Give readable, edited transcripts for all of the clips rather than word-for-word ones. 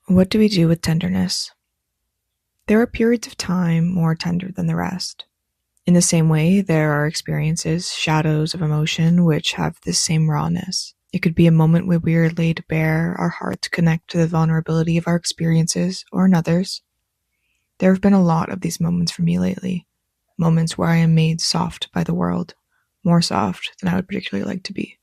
What do we do with tenderness? There are periods of time more tender than the rest. In the same way, there are experiences, shadows of emotion, which have this same rawness. It could be a moment where we are laid bare, our hearts connect to the vulnerability of our experiences or another's. There have been a lot of these moments for me lately, moments where I am made soft by the world, more soft than I would particularly like to be.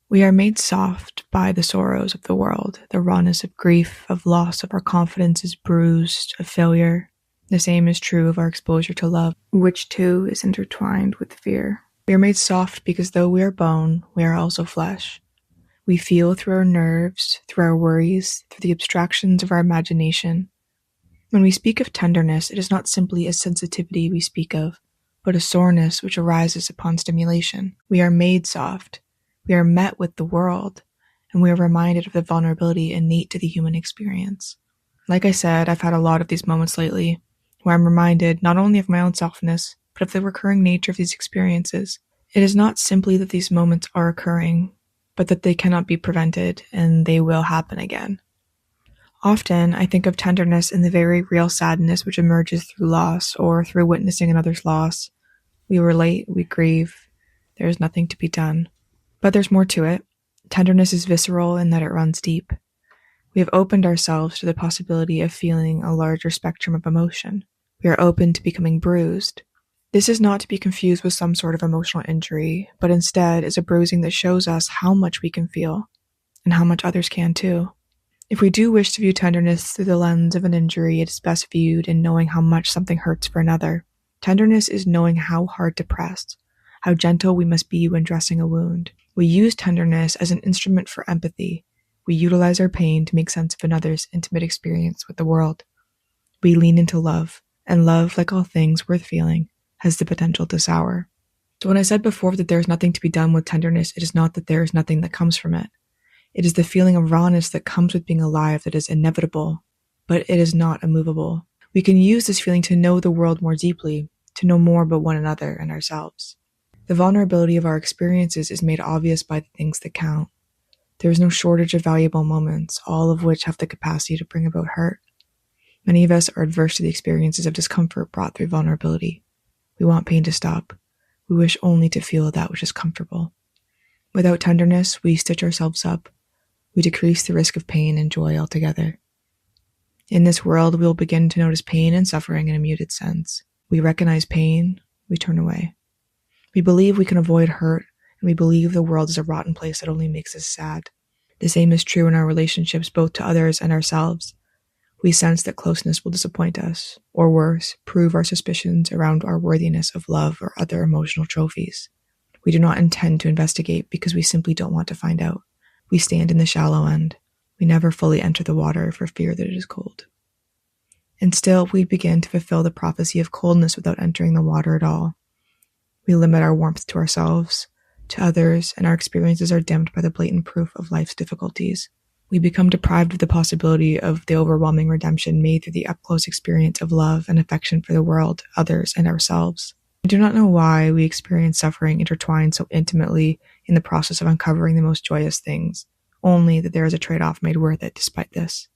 We are made soft by the sorrows of the world, the rawness of grief, of loss of our confidence is bruised, of failure. The same is true of our exposure to love, which too is intertwined with fear. We are made soft because though we are bone, we are also flesh. We feel through our nerves, through our worries, through the abstractions of our imagination. When we speak of tenderness, it is not simply a sensitivity we speak of, but a soreness which arises upon stimulation. We are made soft. We are met with the world, and we are reminded of the vulnerability innate to the human experience. Like I said, I've had a lot of these moments lately, where I'm reminded not only of my own softness, but of the recurring nature of these experiences. It is not simply that these moments are occurring, but that they cannot be prevented, and they will happen again. Often, I think of tenderness in the very real sadness which emerges through loss, or through witnessing another's loss. We relate, we grieve, there is nothing to be done. But there's more to it. Tenderness is visceral in that it runs deep. We have opened ourselves to the possibility of feeling a larger spectrum of emotion. We are open to becoming bruised. This is not to be confused with some sort of emotional injury, but instead is a bruising that shows us how much we can feel, and how much others can too. If we do wish to view tenderness through the lens of an injury, it is best viewed in knowing how much something hurts for another. Tenderness is knowing how hard to press, how gentle we must be when dressing a wound. We use tenderness as an instrument for empathy. We utilize our pain to make sense of another's intimate experience with the world. We lean into love, and love, like all things worth feeling, has the potential to sour. So when I said before that there is nothing to be done with tenderness, it is not that there is nothing that comes from it. It is the feeling of rawness that comes with being alive that is inevitable, but it is not immovable. We can use this feeling to know the world more deeply, to know more about one another and ourselves. The vulnerability of our experiences is made obvious by the things that count. There is no shortage of valuable moments, all of which have the capacity to bring about hurt. Many of us are adverse to the experiences of discomfort brought through vulnerability. We want pain to stop. We wish only to feel that which is comfortable. Without tenderness, we stitch ourselves up. We decrease the risk of pain and joy altogether. In this world, we will begin to notice pain and suffering in a muted sense. We recognize pain, we turn away. We believe we can avoid hurt, and we believe the world is a rotten place that only makes us sad. The same is true in our relationships both to others and ourselves. We sense that closeness will disappoint us, or worse, prove our suspicions around our worthiness of love or other emotional trophies. We do not intend to investigate because we simply don't want to find out. We stand in the shallow end. We never fully enter the water for fear that it is cold. And still, we begin to fulfill the prophecy of coldness without entering the water at all. We limit our warmth to ourselves, to others, and our experiences are dimmed by the blatant proof of life's difficulties. We become deprived of the possibility of the overwhelming redemption made through the up-close experience of love and affection for the world, others, and ourselves. We do not know why we experience suffering intertwined so intimately in the process of uncovering the most joyous things, only that there is a trade-off made worth it despite this.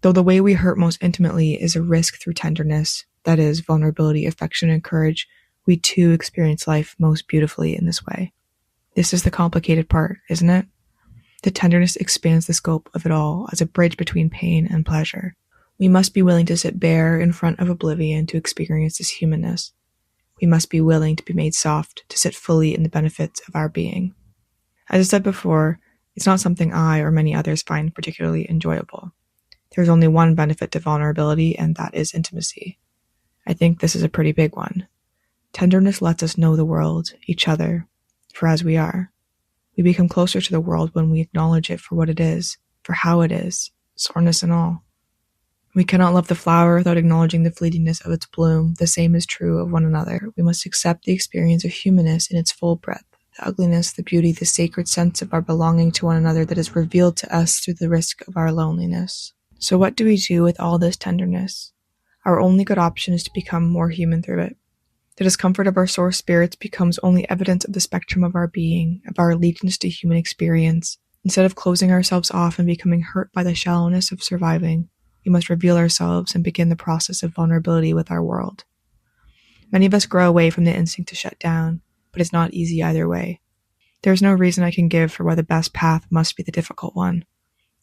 Though the way we hurt most intimately is a risk through tenderness, that is, vulnerability, affection, and courage, we too experience life most beautifully in this way. This is the complicated part, isn't it? The tenderness expands the scope of it all as a bridge between pain and pleasure. We must be willing to sit bare in front of oblivion to experience this humanness. We must be willing to be made soft, to sit fully in the benefits of our being. As I said before, it's not something I or many others find particularly enjoyable. There's only one benefit to vulnerability, and that is intimacy. I think this is a pretty big one. Tenderness lets us know the world, each other, for as we are. We become closer to the world when we acknowledge it for what it is, for how it is, soreness and all. We cannot love the flower without acknowledging the fleetingness of its bloom. The same is true of one another. We must accept the experience of humanness in its full breadth, the ugliness, the beauty, the sacred sense of our belonging to one another that is revealed to us through the risk of our loneliness. So what do we do with all this tenderness? Our only good option is to become more human through it. The discomfort of our sore spirits becomes only evidence of the spectrum of our being, of our allegiance to human experience, Instead of closing ourselves off and becoming hurt by the shallowness of surviving, we must reveal ourselves and begin the process of vulnerability with our world. Many of us grow away from the instinct to shut down, but it's not easy either way. There's no reason I can give for why the best path must be the difficult one.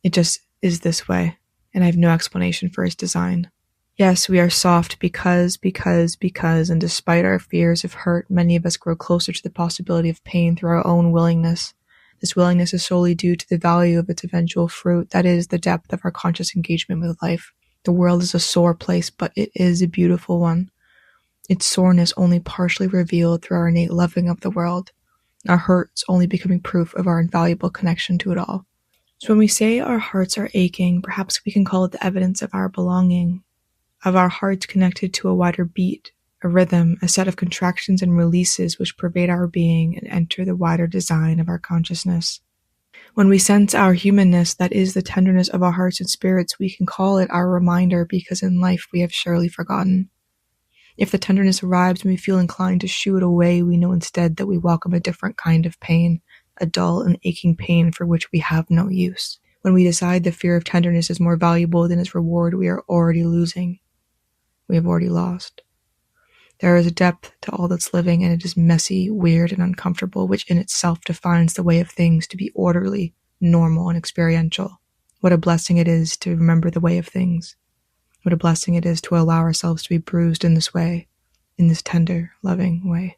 It just is this way, and I have no explanation for its design. Yes, we are soft because, and despite our fears of hurt, many of us grow closer to the possibility of pain through our own willingness. This willingness is solely due to the value of its eventual fruit, that is, the depth of our conscious engagement with life. The world is a sore place, but it is a beautiful one. Its soreness only partially revealed through our innate loving of the world, our hurts only becoming proof of our invaluable connection to it all. So when we say our hearts are aching, perhaps we can call it the evidence of our belonging, of our hearts connected to a wider beat, a rhythm, a set of contractions and releases which pervade our being and enter the wider design of our consciousness. When we sense our humanness, that is the tenderness of our hearts and spirits, we can call it our reminder because in life we have surely forgotten. If the tenderness arrives and we feel inclined to shoo it away, we know instead that we welcome a different kind of pain, a dull and aching pain for which we have no use. When we decide the fear of tenderness is more valuable than its reward, we are already losing. We have already lost. There is a depth to all that's living, and it is messy, weird, and uncomfortable, which in itself defines the way of things to be orderly, normal, and experiential. What a blessing it is to remember the way of things. What a blessing it is to allow ourselves to be bruised in this way, in this tender, loving way.